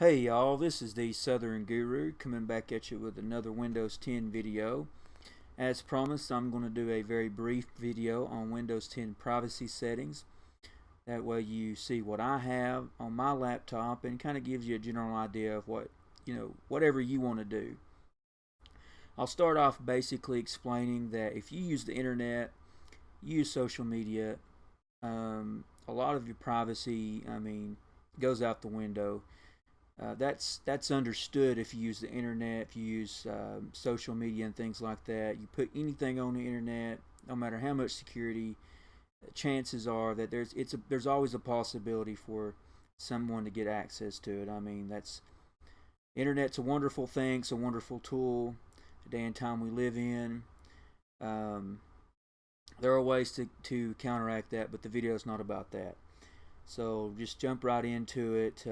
Hey y'all, this is the Southern Guru coming back at you with another Windows 10 video. As promised, I'm going to do a very brief video on Windows 10 privacy settings. That way you see what I have on my laptop and kind of gives you a general idea of whatever you want to do. I'll start off basically explaining that if you use the internet, use social media, a lot of your privacy, goes out the window. That's understood if you use the internet, if you use social media and things like that. You put anything on the internet, no matter how much security, chances are that there's always a possibility for someone to get access to it. That's internet's a wonderful thing. It's a wonderful tool. The day and time we live in. Um, there are ways to counteract that, but the video is not about that. So just jump right into it.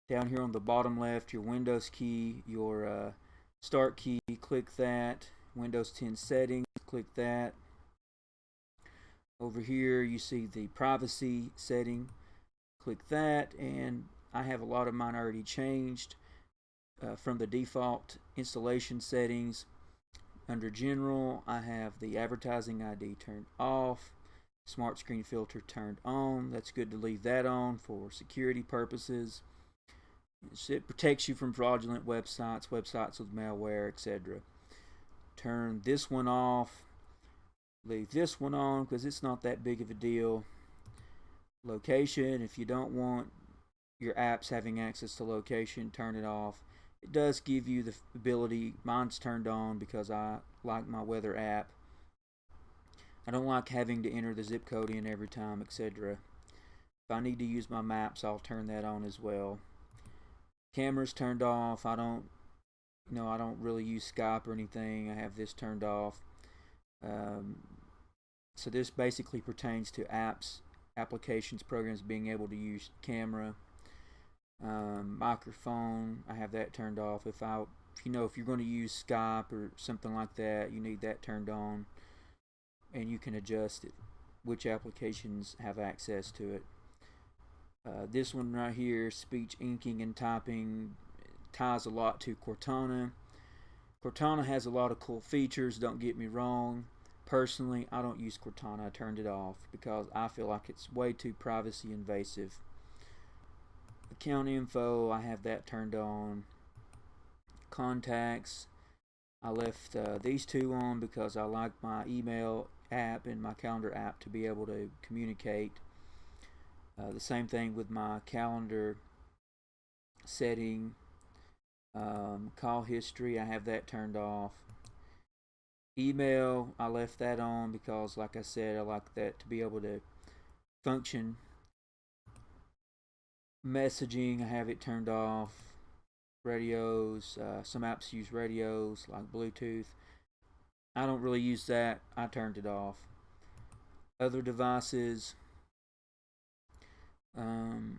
Down here on the bottom left, your Windows key, your Start key, click that. Windows 10 settings, click that. Over here you see the privacy setting, click that, and I have a lot of mine already changed from the default installation settings. Under General, I have the advertising ID turned off, smart screen filter turned on. That's good to leave that on for security purposes. It protects you from fraudulent websites with malware, etc. Turn this one off. Leave this one on because it's not that big of a deal. Location, if you don't want your apps having access to location, turn it off. It does give you the ability, mine's turned on because I like my weather app. I don't like having to enter the zip code in every time, etc. If I need to use my maps, I'll turn that on as well. Camera's turned off. I don't really use Skype or anything. I have this turned off. So this basically pertains to apps, applications, programs being able to use camera. Microphone, I have that turned off. If you're going to use Skype or something like that, you need that turned on, and you can adjust it, which applications have access to it. This one right here, speech inking and typing, ties a lot to Cortana. Cortana has a lot of cool features, don't get me wrong. Personally, I don't use Cortana. I turned it off because I feel like it's way too privacy invasive. Account info, I have that turned on. Contacts, I left these two on because I like my email app and my calendar app to be able to communicate. The same thing with my calendar setting. Call history, I have that turned off. Email, I left that on because, like I said, I like that to be able to function. Messaging, I have it turned off. Radios, some apps use radios like Bluetooth. I don't really use that. I turned it off. Other devices,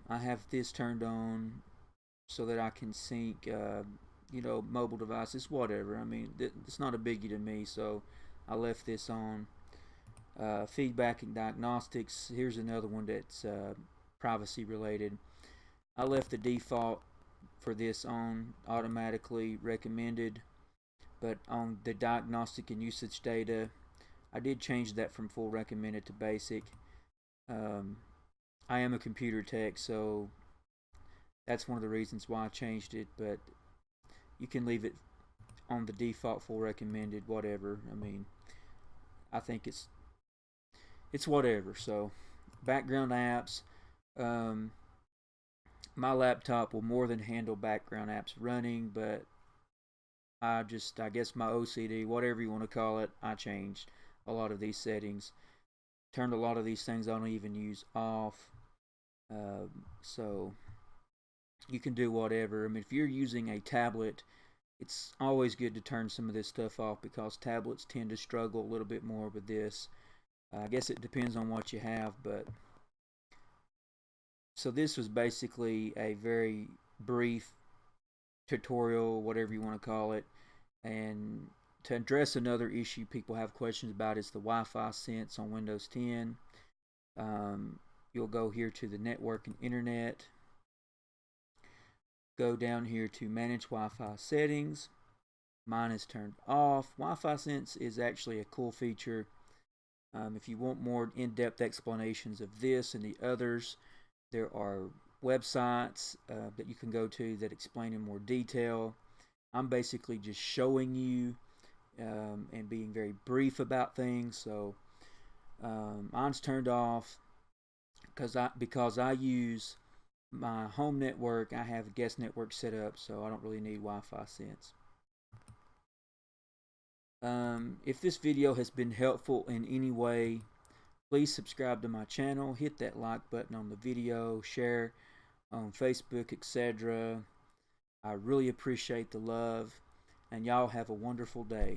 I have this turned on so that I can sync, mobile devices, whatever. It's not a biggie to me, so I left this on. Feedback and diagnostics, here's another one that's privacy related. I left the default for this on, automatically recommended, but on the diagnostic and usage data, I did change that from full recommended to basic. I am a computer tech, so that's one of the reasons why I changed it, but you can leave it on the default full recommended, whatever. I think it's whatever. So background apps, my laptop will more than handle background apps running, but I guess my OCD, whatever you want to call it, I changed a lot of these settings. Turned a lot of these things I don't even use off. So you can do whatever. If you're using a tablet, it's always good to turn some of this stuff off because tablets tend to struggle a little bit more with this. I guess it depends on what you have, but so this was basically a very brief tutorial, whatever you want to call it, and to address another issue people have questions about is the Wi-Fi sense on Windows 10. You'll go here to the network and internet. go down here to manage Wi-Fi settings. Mine is turned off. Wi-Fi Sense is actually a cool feature. If you want more in-depth explanations of this and the others, there are websites that you can go to that explain in more detail. I'm basically just showing you and being very brief about things. So mine's turned off because I use my home network. I have a guest network set up, so I don't really need Wi-Fi Sense. If this video has been helpful in any way, please subscribe to my channel, hit that like button on the video, share on Facebook, etc. I really appreciate the love, and y'all have a wonderful day.